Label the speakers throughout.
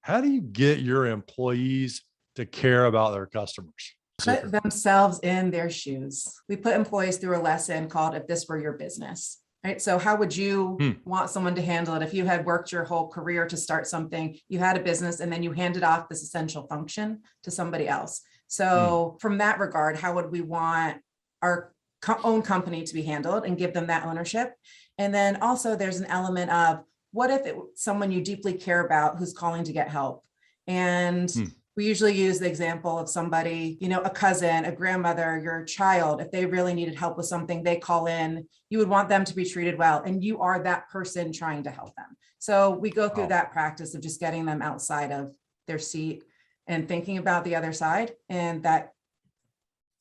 Speaker 1: How do you get your employees to care about their customers?
Speaker 2: Put themselves in their shoes. We put employees through a lesson called If This Were Your Business, right? So how would you want someone to handle it if you had worked your whole career to start something, you had a business, and then you handed off this essential function to somebody else? So from that regard, how would we want our own company to be handled and give them that ownership? And then also there's an element of, what if it's someone you deeply care about who's calling to get help? And we usually use the example of somebody, a cousin, a grandmother, your child. If they really needed help with something, they call in. You would want them to be treated well, and you are that person trying to help them. So we go through that practice of just getting them outside of their seat and thinking about the other side, and that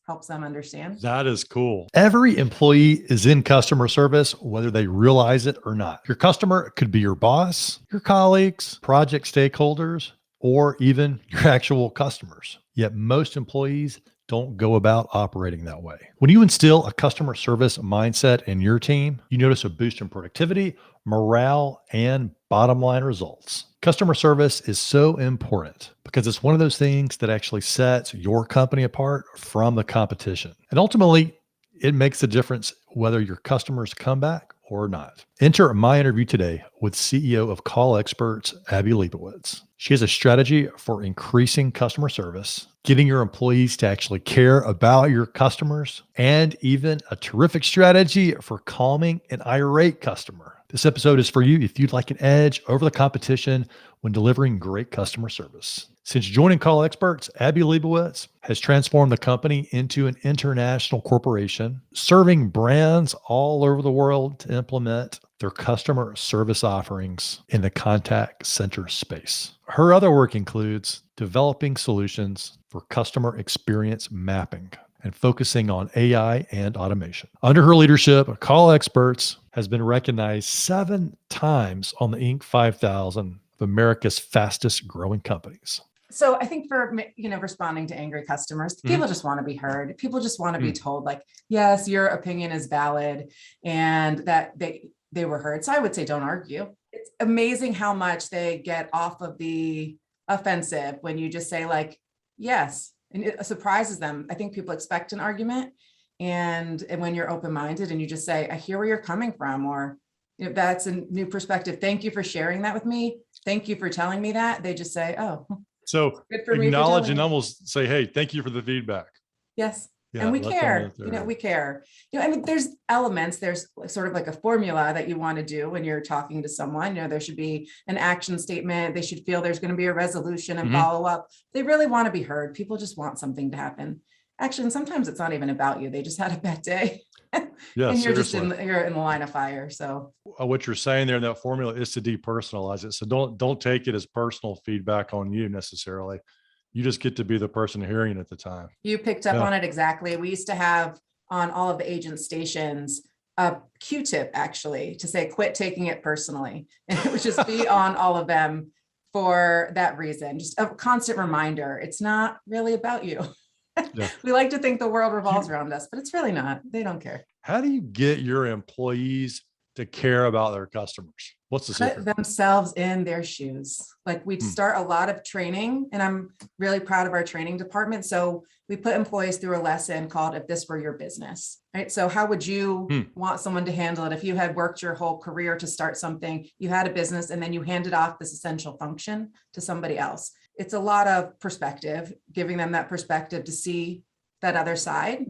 Speaker 2: helps them understand.
Speaker 1: That is cool. Every employee is in customer service, whether they realize it or not. Your customer could be your boss, your colleagues, project stakeholders, or even your actual customers. Yet most employees don't go about operating that way. When you instill a customer service mindset in your team, you notice a boost in productivity, morale, and bottom line results. Customer service is so important because it's one of those things that actually sets your company apart from the competition. And ultimately, it makes a difference whether your customers come back or not. Enter my interview today with CEO of Call Experts, Abby Leibowitz. She has a strategy for increasing customer service, getting your employees to actually care about your customers, and even a terrific strategy for calming an irate customer. This episode is for you if you'd like an edge over the competition when delivering great customer service. Since joining Call Experts, Abby Leibowitz has transformed the company into an international corporation, serving brands all over the world to implement their customer service offerings in the contact center space. Her other work includes developing solutions for customer experience mapping and focusing on AI and automation. Under her leadership, Call Experts has been recognized 7 times on the Inc. 5000 of America's fastest growing companies.
Speaker 2: So I think for, responding to angry customers, people just want to be heard. People just want to be told, like, yes, your opinion is valid and that they were heard. So I would say don't argue. It's amazing how much they get off of the offensive when you just say, like, yes, and it surprises them. I think people expect an argument, and when you're open-minded and you just say, I hear where you're coming from, or that's a new perspective. Thank you for sharing that with me. Thank you for telling me that. They just say, oh,
Speaker 1: so acknowledge and almost say, hey, thank you for the feedback.
Speaker 2: Yes.
Speaker 1: Yeah,
Speaker 2: and we care, we care. There's elements, there's sort of like a formula that you want to do when you're talking to someone. There should be an action statement. They should feel there's going to be a resolution and follow up. They really want to be heard. People just want something to happen. Actually, and sometimes it's not even about you. They just had a bad day.
Speaker 1: Yeah,
Speaker 2: and you're
Speaker 1: seriously.
Speaker 2: you're in the line of fire. So
Speaker 1: what you're saying there in that formula is to depersonalize it. So don't take it as personal feedback on you necessarily. You just get to be the person hearing it at the time.
Speaker 2: You picked up on it exactly. We used to have on all of the agent stations a Q-tip, actually, to say, quit taking it personally. And it would just be on all of them for that reason. Just a constant reminder. It's not really about you. Yeah. We like to think the world revolves around us, but it's really not. They don't care.
Speaker 1: How do you get your employees to care about their customers? What's the secret?
Speaker 2: Put themselves in their shoes. Like, we start a lot of training, and I'm really proud of our training department. So we put employees through a lesson called If This Were Your Business, right? So how would you want someone to handle it if you had worked your whole career to start something, you had a business, and then you handed off this essential function to somebody else? It's a lot of perspective, giving them that perspective to see that other side.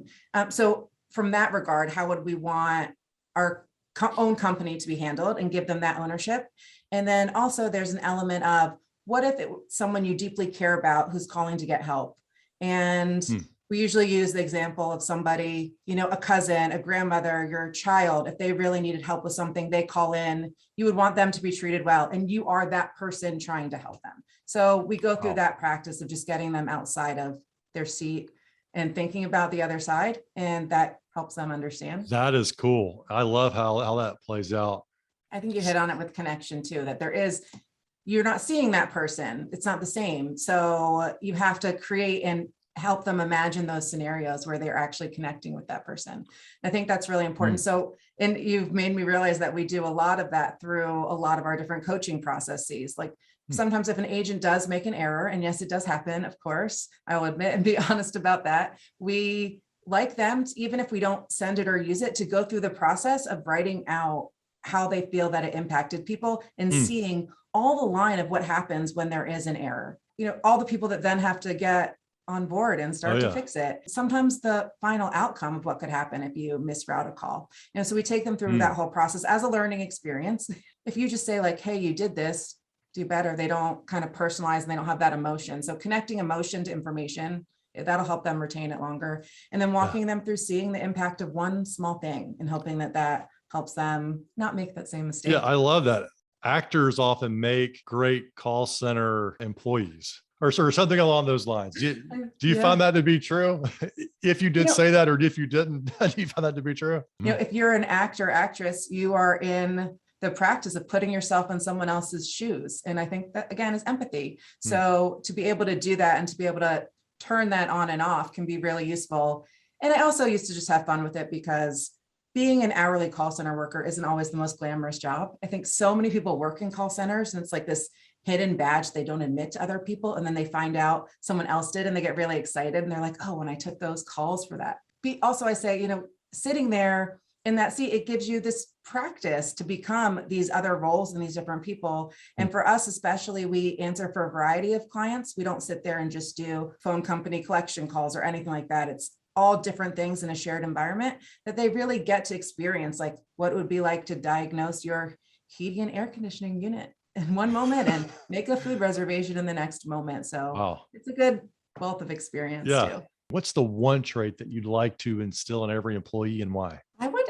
Speaker 2: So from that regard, how would we want our own company to be handled and give them that ownership? And then also there's an element of, what if it's someone you deeply care about who's calling to get help? And we usually use the example of somebody, a cousin, a grandmother, your child. If they really needed help with something, they call in. You would want them to be treated well, and you are that person trying to help them. So we go through that practice of just getting them outside of their seat and thinking about the other side, and that helps them understand.
Speaker 1: That is cool. I love how that plays out.
Speaker 2: I think you hit on it with connection too, that you're not seeing that person. It's not the same. So you have to create and help them imagine those scenarios where they're actually connecting with that person. I think that's really important. So, and you've made me realize that we do a lot of that through a lot of our different coaching processes. Like, Sometimes if an agent does make an error, and yes, it does happen, of course, I will admit and be honest about that, we like them, even if we don't send it or use it, to go through the process of writing out how they feel that it impacted people and seeing all the line of what happens when there is an error. All the people that then have to get on board and start to fix it. Sometimes the final outcome of what could happen if you misroute a call. So we take them through that whole process as a learning experience. If you just say like, hey, you did this, do better, they don't kind of personalize and they don't have that emotion. So connecting emotion to information, that'll help them retain it longer. And then walking them through seeing the impact of one small thing and hoping that that helps them not make that same mistake.
Speaker 1: Yeah, I love that. Actors often make great call center employees or something along those lines. Do you find that to be true? If you did say that, or if you didn't, do you find that to be true?
Speaker 2: If you're an actor, actress, you are in the practice of putting yourself in someone else's shoes. And I think that, again, is empathy. So to be able to do that and to be able to turn that on and off can be really useful. And I also used to just have fun with it, because being an hourly call center worker isn't always the most glamorous job. I think so many people work in call centers and it's like this hidden badge they don't admit to other people. And then they find out someone else did and they get really excited. And they're like, oh, when I took those calls for that. Also, I say, sitting there in that seat, it gives you this practice to become these other roles and these different people. And for us, especially, we answer for a variety of clients. We don't sit there and just do phone company collection calls or anything like that. It's all different things in a shared environment that they really get to experience, like what it would be like to diagnose your heating and air conditioning unit in one moment and make a food reservation in the next moment. So it's a good wealth of experience too.
Speaker 1: What's the one trait that you'd like to instill in every employee, and why?
Speaker 2: I would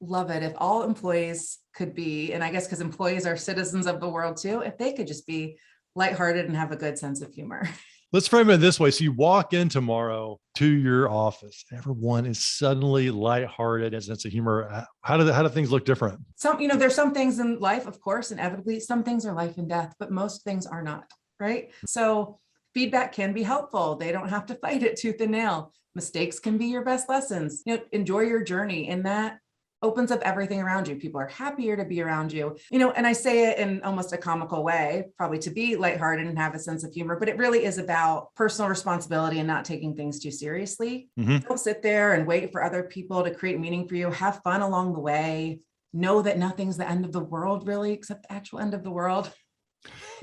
Speaker 2: love it if all employees could be, and I guess because employees are citizens of the world too, if they could just be lighthearted and have a good sense of humor.
Speaker 1: Let's frame it this way. So you walk in tomorrow to your office, everyone is suddenly lighthearted, has a sense of humor. How do things look different?
Speaker 2: There's some things in life, of course, inevitably, some things are life and death, but most things are not, right? So feedback can be helpful. They don't have to fight it tooth and nail. Mistakes can be your best lessons. Enjoy your journey, and that opens up everything around you. People are happier to be around you, and I say it in almost a comical way, probably to be lighthearted and have a sense of humor, but it really is about personal responsibility and not taking things too seriously. Don't sit there and wait for other people to create meaning for you. Have fun along the way. Know that nothing's the end of the world, really, except the actual end of the world.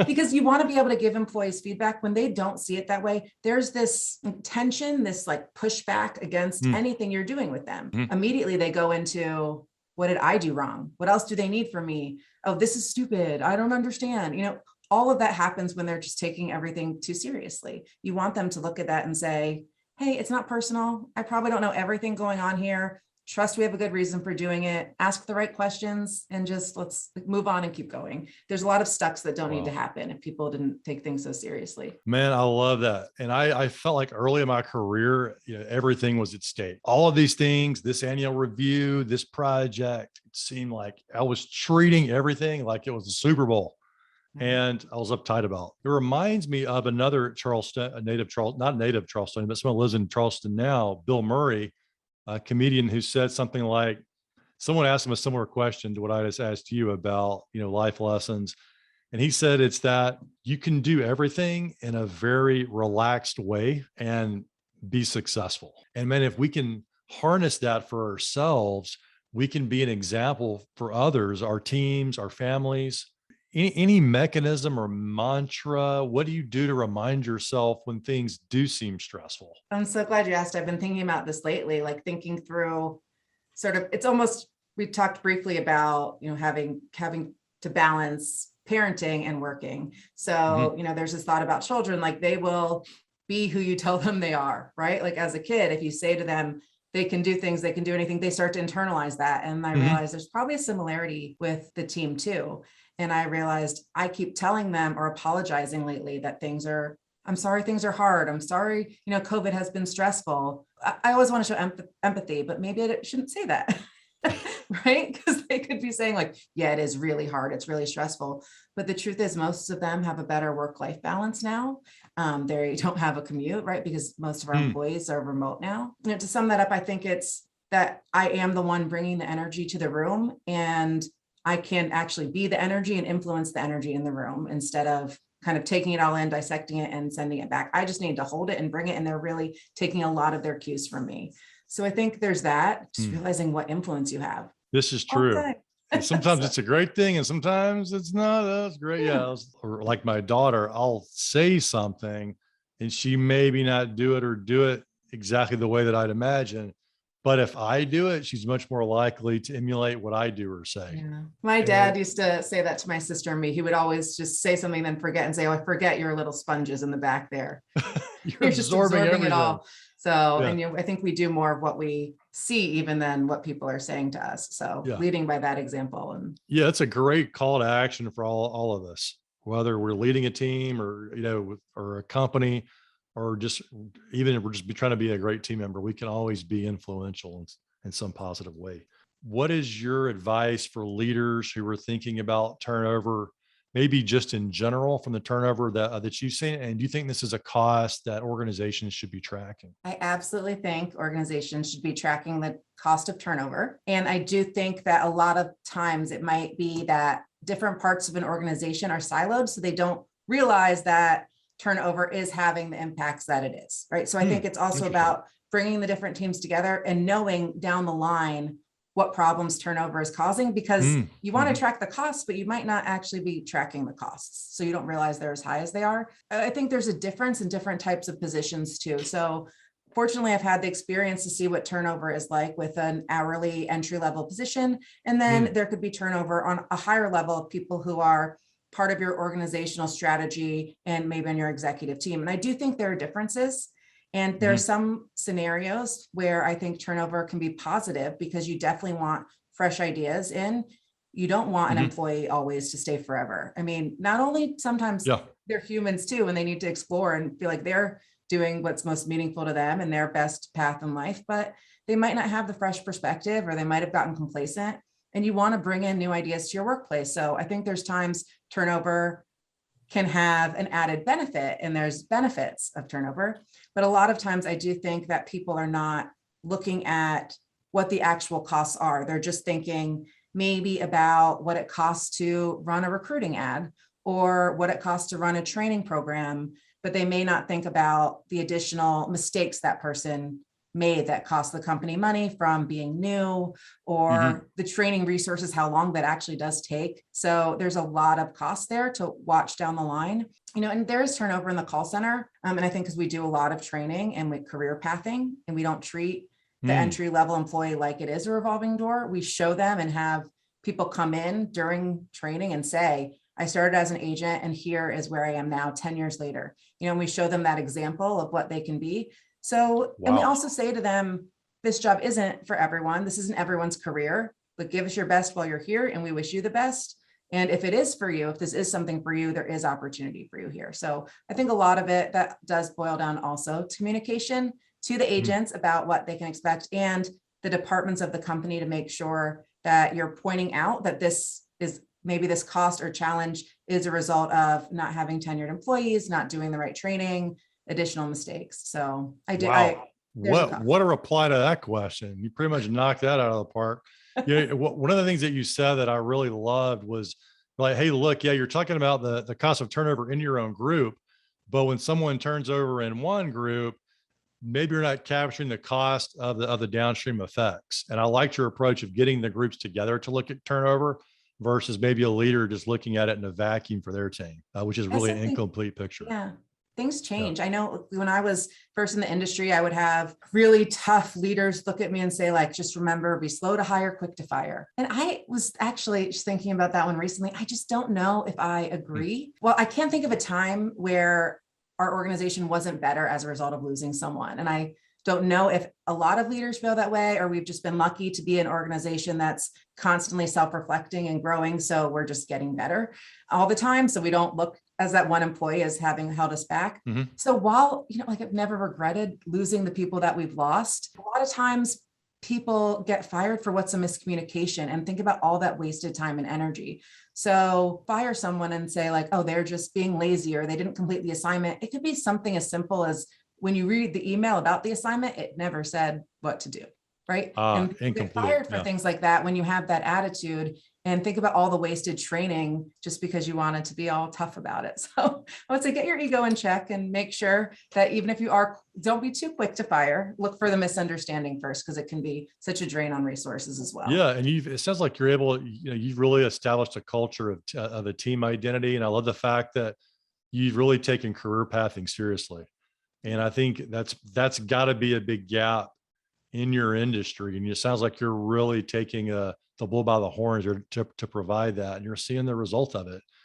Speaker 2: Because you want to be able to give employees feedback when they don't see it that way. There's this tension, this like pushback against anything you're doing with them. Immediately they go into, what did I do wrong? What else do they need from me? Oh, this is stupid. I don't understand. All of that happens when they're just taking everything too seriously. You want them to look at that and say, hey, it's not personal. I probably don't know everything going on here. Trust we have a good reason for doing it. Ask the right questions and just let's move on and keep going. There's a lot of stucks that don't need to happen if people didn't take things so seriously.
Speaker 1: Man, I love that. And I felt like early in my career, everything was at stake. All of these things, this annual review, this project, it seemed like I was treating everything like it was a Super Bowl. And I was uptight about it. It reminds me of another Charleston, not native Charleston, but someone who lives in Charleston now, Bill Murray, a comedian, who said something like, someone asked him a similar question to what I just asked you about, life lessons. And he said, it's that you can do everything in a very relaxed way and be successful. And man, if we can harness that for ourselves, we can be an example for others, our teams, our families. Any mechanism or mantra, what do you do to remind yourself when things do seem stressful?
Speaker 2: I'm so glad you asked. I've been thinking about this lately, like thinking through it's almost, we talked briefly about, having to balance parenting and working. So, there's this thought about children, like they will be who you tell them they are, right? Like as a kid, if you say to them, they can do things, they can do anything, they start to internalize that. And I realized there's probably a similarity with the team too. And I realized I keep telling them or apologizing lately that I'm sorry, things are hard. I'm sorry, COVID has been stressful. I always want to show empathy, but maybe I shouldn't say that, right? Because they could be saying like, yeah, it is really hard. It's really stressful. But the truth is most of them have a better work-life balance now. They don't have a commute, right? Because most of our employees are remote now. To sum that up, I think it's that I am the one bringing the energy to the room, and I can actually be the energy and influence the energy in the room instead of kind of taking it all in, dissecting it and sending it back. I just need to hold it and bring it. And they're really taking a lot of their cues from me. So I think there's that, just realizing what influence you have.
Speaker 1: This is true. And sometimes
Speaker 2: So,
Speaker 1: it's a great thing and sometimes it's not. That's great. Yeah. Or like my daughter, I'll say something and she maybe not do it or do it exactly the way that I'd imagine. But if I do it, she's much more likely to emulate what I do or say.
Speaker 2: yeah. My dad used to say that to my sister and me. He would always just say something, then forget and say, "Oh, I forget your little sponges in the back there.
Speaker 1: You're
Speaker 2: Just absorbing
Speaker 1: everything.
Speaker 2: it all." So,
Speaker 1: Yeah.
Speaker 2: and I think we do more of what we see even than what people are saying to us. So
Speaker 1: Yeah.
Speaker 2: leading by that example. And
Speaker 1: Yeah, it's a great call to action for all of us, whether we're leading a team or, or a company, or just even if we're just trying to be a great team member, we can always be influential in some positive way. What is your advice for leaders who are thinking about turnover, maybe just in general from the turnover that you've seen? And do you think this is a cost that organizations should be tracking?
Speaker 2: I absolutely think organizations should be tracking the cost of turnover. And I do think that a lot of times it might be that different parts of an organization are siloed, so they don't realize that turnover is having the impacts that it is, right? So I think it's also about bringing the different teams together and knowing down the line what problems turnover is causing, because you want to track the costs, but you might not actually be tracking the costs. So you don't realize they're as high as they are. I think there's a difference in different types of positions too. So fortunately, I've had the experience to see what turnover is like with an hourly entry-level position. And then there could be turnover on a higher level of people who are part of your organizational strategy and maybe on your executive team. And I do think there are differences. And there are some scenarios where I think turnover can be positive because you definitely want fresh ideas in. You don't want an employee always to stay forever. I mean, not only sometimes they're humans too, and they need to explore and feel like they're doing what's most meaningful to them and their best path in life, but they might not have the fresh perspective, or they might have gotten complacent, and you want to bring in new ideas to your workplace. So I think there's times turnover can have an added benefit, and there's benefits of turnover. But a lot of times I do think that people are not looking at what the actual costs are. They're just thinking maybe about what it costs to run a recruiting ad or what it costs to run a training program, but they may not think about the additional mistakes that person made that cost the company money from being new, or the training resources, how long that actually does take. So there's a lot of cost there to watch down the line, and there is turnover in the call center. And I think because we do a lot of training and with career pathing, and we don't treat the entry level employee like it is a revolving door. We show them and have people come in during training and say, I started as an agent and here is where I am now 10 years later. And we show them that example of what they can be. So, and we also say to them, this job isn't for everyone. This isn't everyone's career, but give us your best while you're here, and we wish you the best. And if it is for you, if this is something for you, there is opportunity for you here. So I think a lot of it that does boil down also to communication to the agents about what they can expect, and the departments of the company to make sure that you're pointing out that this is maybe this cost or challenge is a result of not having tenured employees, not doing the right training, additional mistakes. So I did.
Speaker 1: Wow. What a reply to that question. You pretty much knocked that out of the park. One of the things that you said that I really loved was like, hey, look, you're talking about the cost of turnover in your own group, but when someone turns over in one group, maybe you're not capturing the cost of the downstream effects. And I liked your approach of getting the groups together to look at turnover versus maybe a leader just looking at it in a vacuum for their team, which is really an incomplete picture.
Speaker 2: Yeah. Things change. I know when I was first in the industry, I would have really tough leaders look at me and say, like, just remember, be slow to hire, quick to fire. And I was actually just thinking about that one recently. I just don't know if I agree. Well, I can't think of a time where our organization wasn't better as a result of losing someone. And I don't know if a lot of leaders feel that way, or we've just been lucky to be an organization that's constantly self-reflecting and growing. So we're just getting better all the time. So we don't look as that one employee as having held us back. So while, I've never regretted losing the people that we've lost, a lot of times people get fired for what's a miscommunication, and think about all that wasted time and energy. So fire someone and say like, oh, they're just being lazy, or they didn't complete the assignment. It could be something as simple as when you read the email about the assignment, it never said what to do, right? And you get fired for things like that when you have that attitude. and think about all the wasted training just because you wanted to be all tough about it. So I would say get your ego in check and make sure that even if you are, don't be too quick to fire, look for the misunderstanding first, because it can be such a drain on resources as well.
Speaker 1: Yeah, and it sounds like you're able, you've really established a culture of a team identity. And I love the fact that you've really taken career pathing seriously. And I think that's got to be a big gap in your industry. And it sounds like you're really taking the bull by the horns to provide that, and you're seeing the result of it.